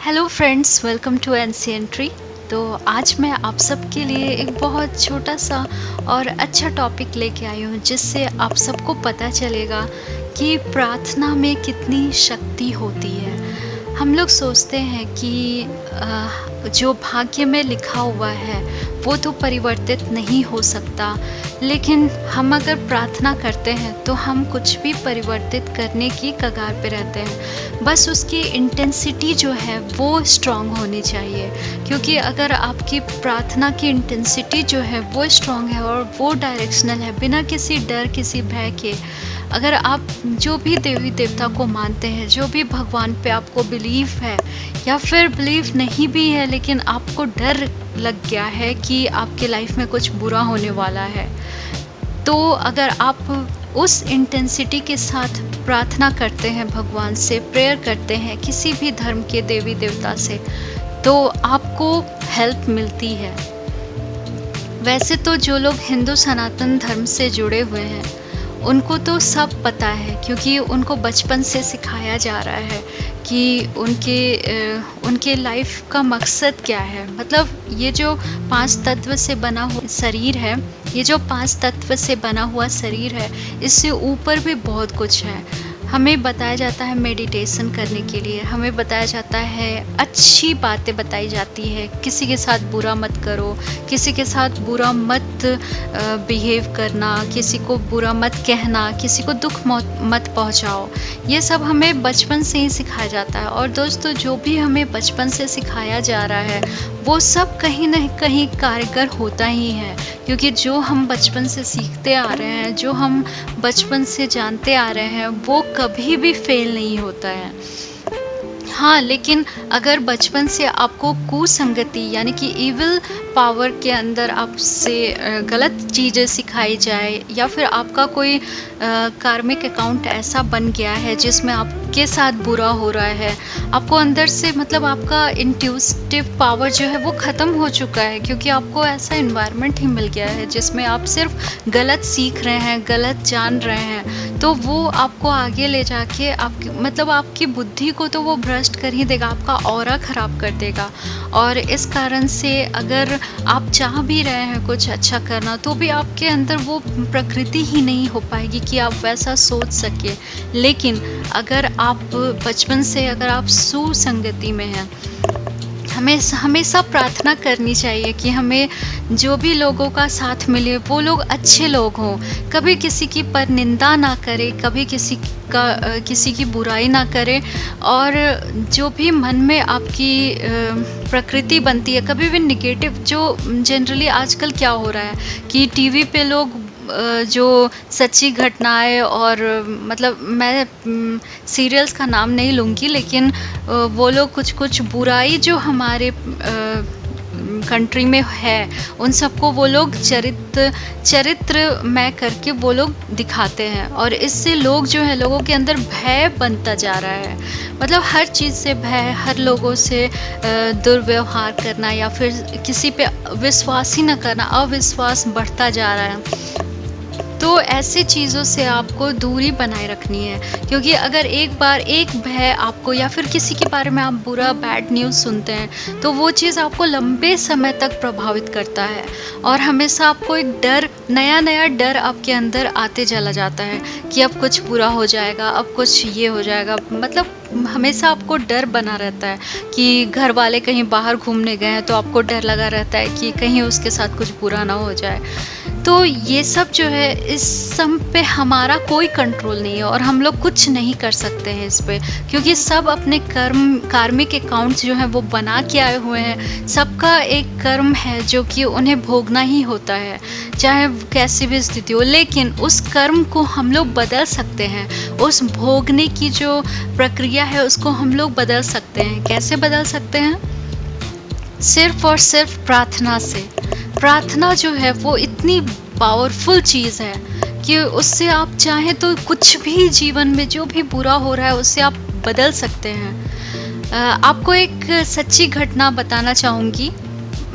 Hello friends, welcome to NCN tree. तो आज मैं आप सबके लिए एक बहुत छोटा सा और अच्छा टॉपिक लेके आई हूँ, जिससे आप सबको पता चलेगा कि प्रार्थना में कितनी शक्ति होती है। हम लोग सोचते हैं कि जो भाग्य में लिखा हुआ है वो तो परिवर्तित नहीं हो सकता, लेकिन हम अगर प्रार्थना करते हैं तो हम कुछ भी परिवर्तित करने की कगार पे रहते हैं। बस उसकी इंटेंसिटी जो है वो स्ट्रांग होनी चाहिए, क्योंकि अगर आपकी प्रार्थना की इंटेंसिटी जो है वो स्ट्रांग है और वो डायरेक्शनल है, बिना किसी डर किसी भय के, अगर आप जो भी देवी देवता को मानते हैं, जो भी भगवान पे आपको बिलीव है या फिर बिलीव नहीं भी है लेकिन आपको डर लग गया है कि आपके लाइफ में कुछ बुरा होने वाला है, तो अगर आप उस इंटेंसिटी के साथ प्रार्थना करते हैं, भगवान से प्रेयर करते हैं, किसी भी धर्म के देवी देवता से, तो आपको हेल्प मिलती है। वैसे तो जो लोग हिंदू सनातन धर्म से जुड़े हुए हैं उनको तो सब पता है, क्योंकि उनको बचपन से सिखाया जा रहा है कि उनके लाइफ का मकसद क्या है। मतलब ये जो 5 तत्व से बना हुआ शरीर है, ये जो 5 तत्व से बना हुआ शरीर है, इससे ऊपर भी बहुत कुछ है। हमें बताया जाता है मेडिटेशन करने के लिए, हमें बताया जाता है, अच्छी बातें बताई जाती है, किसी के साथ बुरा मत करो, किसी के साथ बुरा मत बिहेव करना, किसी को बुरा मत कहना, किसी को दुख मत पहुंचाओ। ये सब हमें बचपन से ही सिखाया जाता है। और दोस्तों, जो भी हमें बचपन से सिखाया जा रहा है वो सब कहीं ना कहीं कारगर होता ही है, क्योंकि जो हम बचपन से सीखते आ रहे हैं, जो हम बचपन से जानते आ रहे हैं, वो कभी भी फेल नहीं होता है। हाँ, लेकिन अगर बचपन से आपको कुसंगति यानी कि इविल पावर के अंदर आपसे गलत चीज़ें सिखाई जाए, या फिर आपका कोई कार्मिक अकाउंट ऐसा बन गया है जिसमें आपके साथ बुरा हो रहा है, आपको अंदर से, मतलब आपका इंट्यूटिव पावर जो है वो ख़त्म हो चुका है, क्योंकि आपको ऐसा इन्वायरमेंट ही मिल गया है जिसमें आप सिर्फ गलत सीख रहे हैं, गलत जान रहे हैं, तो वो आपको आगे ले जाके आपकी बुद्धि को तो वो भ्रष्ट कर ही देगा, आपका ऑरा खराब कर देगा। और इस कारण से अगर आप चाह भी रहे हैं कुछ अच्छा करना, तो भी आपके अंदर वो प्रकृति ही नहीं हो पाएगी कि आप वैसा सोच सके। लेकिन अगर आप बचपन से अगर आप सुसंगति में हैं, हमें हमेशा प्रार्थना करनी चाहिए कि हमें जो भी लोगों का साथ मिले वो लोग अच्छे लोग हों, कभी किसी की परनिंदा ना करें, कभी किसी की बुराई ना करें। और जो भी मन में आपकी प्रकृति बनती है, कभी भी निगेटिव, जो जनरली आजकल क्या हो रहा है कि टीवी पे लोग जो सच्ची घटनाएं, और मतलब मैं सीरियल्स का नाम नहीं लूँगी, लेकिन वो लोग कुछ बुराई जो हमारे कंट्री में है, उन सबको वो लोग चरित्र में करके वो लोग दिखाते हैं, और इससे लोग जो है, लोगों के अंदर भय बनता जा रहा है। मतलब हर चीज़ से भय, हर लोगों से दुर्व्यवहार करना, या फिर किसी पे विश्वास ही न करना, अविश्वास बढ़ता जा रहा है। तो ऐसी चीज़ों से आपको दूरी बनाए रखनी है, क्योंकि अगर एक बार एक भय आपको, या फिर किसी के बारे में आप बुरा बैड न्यूज़ सुनते हैं, तो वो चीज़ आपको लंबे समय तक प्रभावित करता है, और हमेशा आपको एक डर, नया डर आपके अंदर आते चला जाता है कि अब कुछ बुरा हो जाएगा, अब कुछ ये हो जाएगा। मतलब हमेशा आपको डर बना रहता है कि घर वाले कहीं बाहर घूमने गए हैं तो आपको डर लगा रहता है कि कहीं उसके साथ कुछ बुरा ना हो जाए। तो ये सब जो है, इस सब पे हमारा कोई कंट्रोल नहीं है, और हम लोग कुछ नहीं कर सकते हैं इस पे, क्योंकि सब अपने कार्मिक अकाउंट्स जो हैं वो बना के आए हुए हैं। सबका एक कर्म है जो कि उन्हें भोगना ही होता है, चाहे कैसी भी स्थिति हो। लेकिन उस कर्म को हम लोग बदल सकते हैं, उस भोगने की जो प्रक्रिया है उसको हम लोग बदल सकते हैं। कैसे बदल सकते हैं? सिर्फ और सिर्फ प्रार्थना से। प्रार्थना जो है वो इतनी पावरफुल चीज़ है कि उससे आप चाहें तो कुछ भी जीवन में जो भी बुरा हो रहा है उससे आप बदल सकते हैं। आपको एक सच्ची घटना बताना चाहूँगी।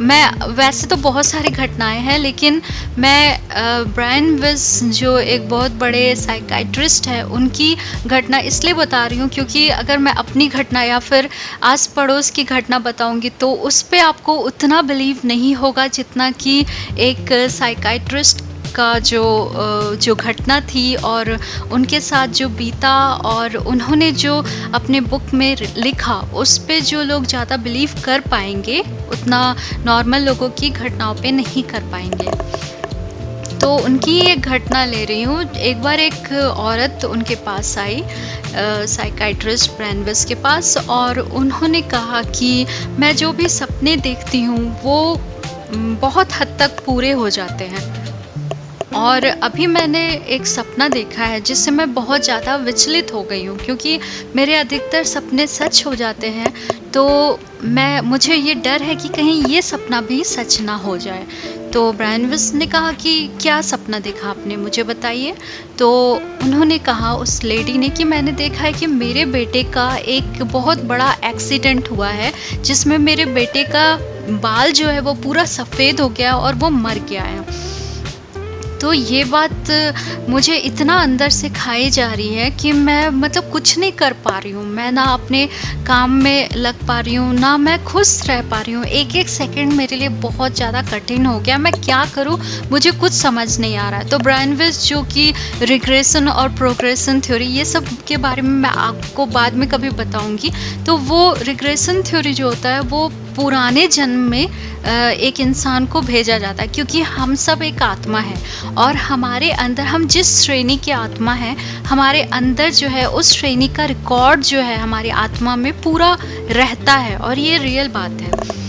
मैं वैसे तो बहुत सारी घटनाएँ हैं, लेकिन मैं ब्रायन विस जो एक बहुत बड़े साइकियाट्रिस्ट हैं, उनकी घटना इसलिए बता रही हूँ क्योंकि अगर मैं अपनी घटना या फिर आस-पड़ोस की घटना बताऊँगी तो उस पे आपको उतना बिलीव नहीं होगा जितना कि एक साइकियाट्रिस्ट का जो घटना थी और उनके साथ जो बीता और उन्होंने जो अपने बुक में लिखा, उस पे जो लोग ज़्यादा बिलीव कर पाएँगे, उतना नॉर्मल लोगों की घटनाओं पे नहीं कर पाएँगे। तो उनकी एक घटना ले रही हूँ। एक बार एक औरत उनके पास आई साइकियाट्रिस्ट ब्रायन विस के पास, और उन्होंने कहा कि मैं जो भी सपने देखती हूँ वो बहुत हद तक पूरे हो जाते हैं। और अभी मैंने एक सपना देखा है जिससे मैं बहुत ज़्यादा विचलित हो गई हूँ, क्योंकि मेरे अधिकतर सपने सच हो जाते हैं, तो मुझे ये डर है कि कहीं ये सपना भी सच ना हो जाए। तो ब्रायन विस ने कहा कि क्या सपना देखा आपने, मुझे बताइए। तो उन्होंने कहा, उस लेडी ने, कि मैंने देखा है कि मेरे बेटे का एक बहुत बड़ा एक्सीडेंट हुआ है जिसमें मेरे बेटे का बाल जो है वो पूरा सफ़ेद हो गया और वो मर गया है। तो ये बात मुझे इतना अंदर से खाई जा रही है कि मैं मतलब कुछ नहीं कर पा रही हूँ। मैं ना अपने काम में लग पा रही हूँ, ना मैं खुश रह पा रही हूँ। एक-एक सेकंड मेरे लिए बहुत ज़्यादा कठिन हो गया। मैं क्या करूँ, मुझे कुछ समझ नहीं आ रहा है। तो ब्रायन विस जो कि रिग्रेशन और प्रोग्रेशन थ्योरी, ये सब के बारे में मैं आपको बाद में कभी बताऊँगी। तो वो रिग्रेशन थ्योरी जो होता है वो पुराने जन्म में एक इंसान को भेजा जाता है, क्योंकि हम सब एक आत्मा है और हमारे अंदर, हम जिस श्रेणी की आत्मा है, हमारे अंदर जो है उस श्रेणी का रिकॉर्ड जो है हमारी आत्मा में पूरा रहता है, और ये रियल बात है।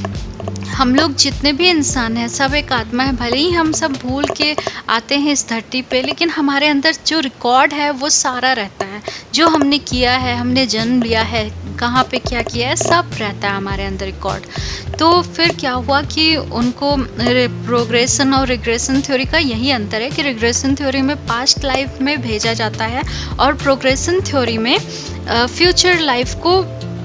हम लोग जितने भी इंसान हैं सब एक आत्मा है। भले ही हम सब भूल के आते हैं इस धरती पे, लेकिन हमारे अंदर जो रिकॉर्ड है वो सारा रहता है। जो हमने किया है, हमने जन्म लिया है, कहाँ पे क्या किया है, सब रहता है हमारे अंदर रिकॉर्ड। तो फिर क्या हुआ कि उनको प्रोग्रेशन और रिग्रेशन थ्योरी का यही अंतर है कि रिग्रेशन थ्योरी में पास्ट लाइफ में भेजा जाता है और प्रोग्रेशन थ्योरी में फ्यूचर लाइफ को,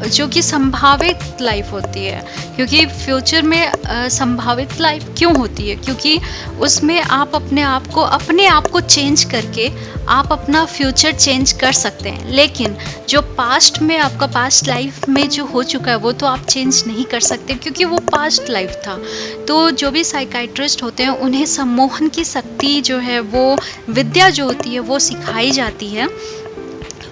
जो कि संभावित लाइफ होती है। क्योंकि फ्यूचर में संभावित लाइफ क्यों होती है, क्योंकि उसमें आप अपने आप को चेंज करके आप अपना फ्यूचर चेंज कर सकते हैं। लेकिन जो पास्ट में आपका पास्ट लाइफ में जो हो चुका है वो तो आप चेंज नहीं कर सकते, क्योंकि वो पास्ट लाइफ था। तो जो भी साइकियाट्रिस्ट होते हैं उन्हें सम्मोहन की शक्ति जो है, वो विद्या जो होती है वो सिखाई जाती है।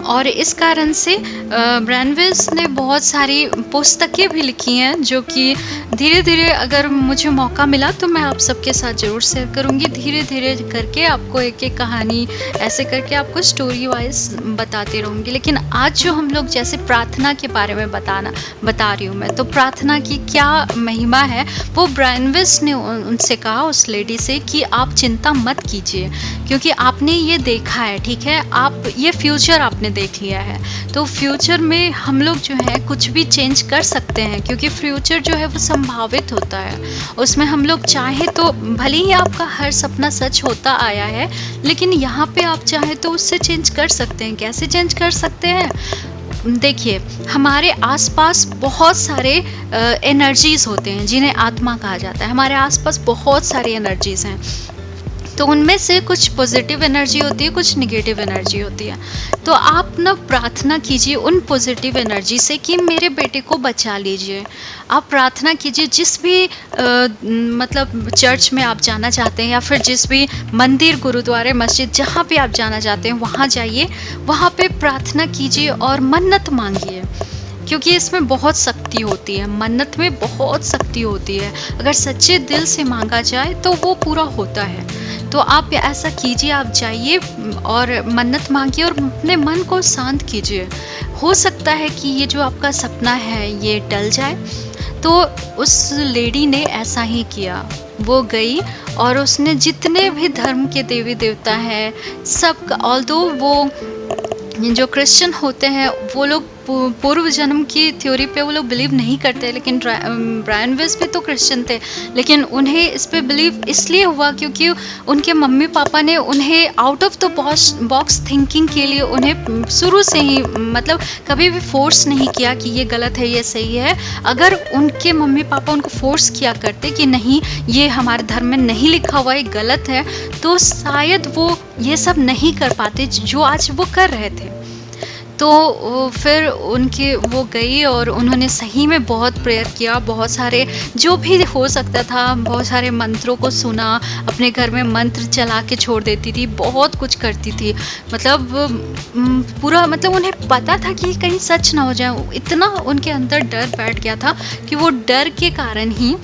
और इस कारण से ब्रायन विस ने बहुत सारी पुस्तकें भी लिखी हैं, जो कि धीरे-धीरे अगर मुझे मौका मिला तो मैं आप सबके साथ ज़रूर शेयर करूँगी। धीरे-धीरे करके आपको एक-एक कहानी ऐसे करके आपको स्टोरी वाइज़ बताती रहूँगी। लेकिन आज जो हम लोग जैसे प्रार्थना के बारे में बता रही हूँ मैं, तो प्रार्थना की क्या महिमा है वो ब्रायन विस ने उनसे कहा, उस लेडी से, कि आप चिंता मत कीजिए, क्योंकि आपने ये देखा है, ठीक है? आप ये फ्यूचर आपने देख लिया है, तो फ्यूचर में हम लोग जो है कुछ भी चेंज कर सकते हैं, क्योंकि फ्यूचर जो है वो संभावित होता है। उसमें हम लोग चाहे तो, भले ही आपका हर सपना सच होता आया है, लेकिन यहाँ पे आप चाहे तो उससे चेंज कर सकते हैं। कैसे चेंज कर सकते हैं? देखिए, हमारे आसपास बहुत सारे एनर्जीज़ होते हैं जिन्हें आत्मा कहा जाता है। हमारे आसपास बहुत सारी एनर्जीज़ हैं, तो उनमें से कुछ पॉजिटिव एनर्जी होती है, कुछ नेगेटिव एनर्जी होती है। तो आप ना प्रार्थना कीजिए उन पॉजिटिव एनर्जी से कि मेरे बेटे को बचा लीजिए। आप प्रार्थना कीजिए, जिस भी मतलब चर्च में आप जाना चाहते हैं, या फिर जिस भी मंदिर, गुरुद्वारे, मस्जिद, जहाँ पे आप जाना चाहते हैं वहाँ जाइए, वहाँ पे प्रार्थना कीजिए और मन्नत मांगिए, क्योंकि इसमें बहुत शक्ति होती है। मन्नत में बहुत शक्ति होती है। अगर सच्चे दिल से मांगा जाए तो वो पूरा होता है। तो आप ऐसा कीजिए, आप जाइए और मन्नत मांगिए और अपने मन को शांत कीजिए। हो सकता है कि ये जो आपका सपना है ये टल जाए। तो उस लेडी ने ऐसा ही किया। वो गई और उसने जितने भी धर्म के देवी देवता हैं सब, ऑल्दो वो जो क्रिश्चियन होते हैं वो लोग पूर्व जन्म की थ्योरी पे वो लोग बिलीव नहीं करते, लेकिन ब्रायन वेस्ट भी तो क्रिश्चियन थे, लेकिन उन्हें इस पे बिलीव इसलिए हुआ क्योंकि उनके मम्मी पापा ने उन्हें out of the box thinking के लिए उन्हें शुरू से ही मतलब कभी भी फोर्स नहीं किया कि ये गलत है ये सही है। अगर उनके मम्मी पापा उनको फोर्स किया करते कि नहीं ये हमारे धर्म में नहीं लिखा हुआ है, गलत है, तो शायद वो ये सब नहीं कर पाते जो आज वो कर रहे थे। तो फिर उनके वो गई और उन्होंने सही में बहुत प्रेयर किया, बहुत सारे जो भी हो सकता था, बहुत सारे मंत्रों को सुना, अपने घर में मंत्र चला के छोड़ देती थी, बहुत कुछ करती थी। मतलब पूरा मतलब उन्हें पता था कि कहीं सच ना हो जाए, इतना उनके अंदर डर बैठ गया था कि वो डर के कारण ही,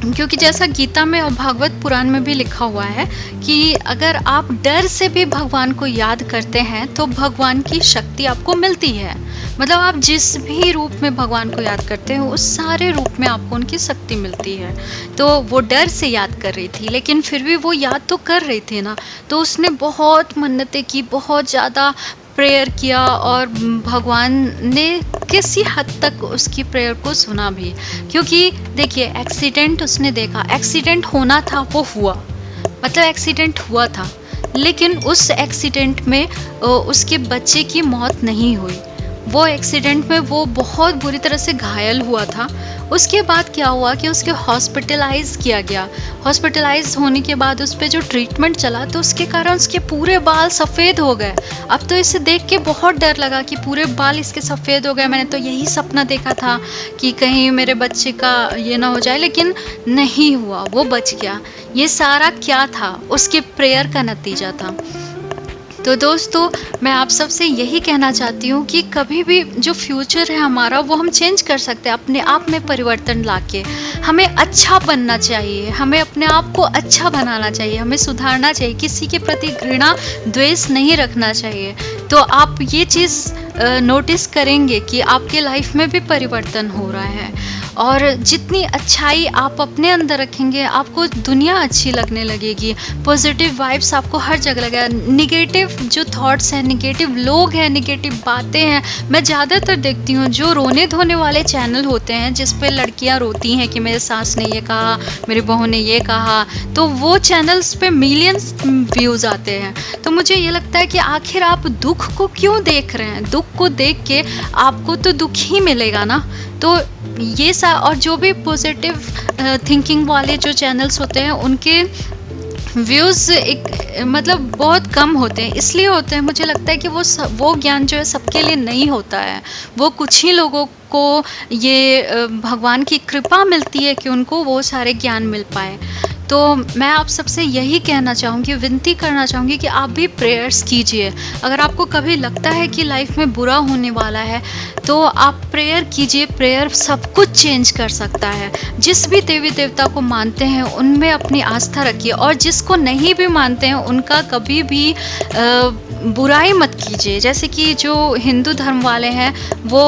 क्योंकि जैसा गीता में और भागवत पुराण में भी लिखा हुआ है कि अगर आप डर से भी भगवान को याद करते हैं तो भगवान की शक्ति आपको मिलती है। मतलब आप जिस भी रूप में भगवान को याद करते हो उस सारे रूप में आपको उनकी शक्ति मिलती है। तो वो डर से याद कर रही थी, लेकिन फिर भी वो याद तो कर रही थी ना। तो उसने बहुत मन्नतें की, बहुत ज़्यादा प्रेयर किया और भगवान ने किसी हद तक उसकी प्रेयर को सुना भी। क्योंकि देखिए एक्सीडेंट उसने देखा, एक्सीडेंट होना था वो हुआ, मतलब एक्सीडेंट हुआ था, लेकिन उस एक्सीडेंट में उसके बच्चे की मौत नहीं हुई। वो एक्सीडेंट में वो बहुत बुरी तरह से घायल हुआ था। उसके बाद क्या हुआ कि उसके हॉस्पिटलाइज किया गया। हॉस्पिटलाइज होने के बाद उस पर जो ट्रीटमेंट चला तो उसके कारण उसके पूरे बाल सफ़ेद हो गए। अब तो इसे देख के बहुत डर लगा कि पूरे बाल इसके सफ़ेद हो गए, मैंने तो यही सपना देखा था कि कहीं मेरे बच्चे का ये ना हो जाए, लेकिन नहीं हुआ, वो बच गया। ये सारा क्या था? उसके प्रेयर का नतीजा था। तो दोस्तों मैं आप सबसे यही कहना चाहती हूँ कि कभी भी जो फ्यूचर है हमारा वो हम चेंज कर सकते हैं अपने आप में परिवर्तन लाके। हमें अच्छा बनना चाहिए, हमें अपने आप को अच्छा बनाना चाहिए, हमें सुधारना चाहिए, किसी के प्रति घृणा द्वेष नहीं रखना चाहिए। तो आप ये चीज़ नोटिस करेंगे कि आपके लाइफ में भी परिवर्तन हो रहा है। और जितनी अच्छाई आप अपने अंदर रखेंगे आपको दुनिया अच्छी लगने लगेगी। पॉजिटिव वाइब्स आपको हर जगह लगेगा। निगेटिव जो थॉट्स हैं, निगेटिव लोग हैं, निगेटिव बातें हैं, मैं ज़्यादातर देखती हूँ जो रोने धोने वाले चैनल होते हैं जिस पे लड़कियाँ रोती हैं कि मेरे सास ने ये कहा, मेरी बहू ने ये कहा, तो वो चैनल्स पे मिलियंस व्यूज़ आते हैं। तो मुझे ये लगता है कि आखिर आप दुख को क्यों देख रहे हैं? दुख को देख के आपको तो दुख ही मिलेगा ना। तो ये और जो भी पॉजिटिव थिंकिंग वाले जो चैनल्स होते हैं उनके व्यूज़ एक मतलब बहुत कम होते हैं। इसलिए होते हैं, मुझे लगता है कि वो ज्ञान जो है सबके लिए नहीं होता है। वो कुछ ही लोगों को ये भगवान की कृपा मिलती है कि उनको वो सारे ज्ञान मिल पाए। तो मैं आप सबसे यही कहना चाहूँगी, विनती करना चाहूँगी कि आप भी प्रेयर्स कीजिए। अगर आपको कभी लगता है कि लाइफ में बुरा होने वाला है तो आप प्रेयर कीजिए। प्रेयर सब कुछ चेंज कर सकता है। जिस भी देवी देवता को मानते हैं उनमें अपनी आस्था रखिए, और जिसको नहीं भी मानते हैं उनका कभी भी बुराई मत कीजिए। जैसे कि जो हिंदू धर्म वाले हैं वो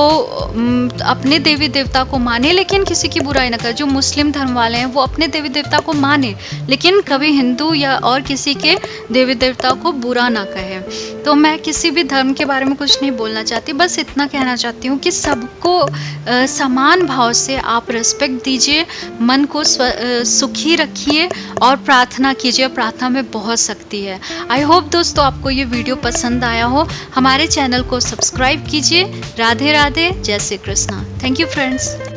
अपने देवी देवता को माने लेकिन किसी की बुराई ना करें। जो मुस्लिम धर्म वाले हैं वो अपने देवी देवता को माने लेकिन कभी हिंदू या और किसी के देवी देवता को बुरा ना कहे। तो मैं किसी भी धर्म के बारे में कुछ नहीं बोलना चाहती, बस इतना कहना चाहती हूँ कि सबको समान भाव से आप रिस्पेक्ट दीजिए, मन को सुखी रखिए और प्रार्थना कीजिए। प्रार्थना में बहुत शक्ति है। आई होप दोस्तों आपको ये वीडियो पसंद आया हो। हमारे चैनल को सब्सक्राइब कीजिए। राधे राधे, जय Shri Krishna. Thank you friends.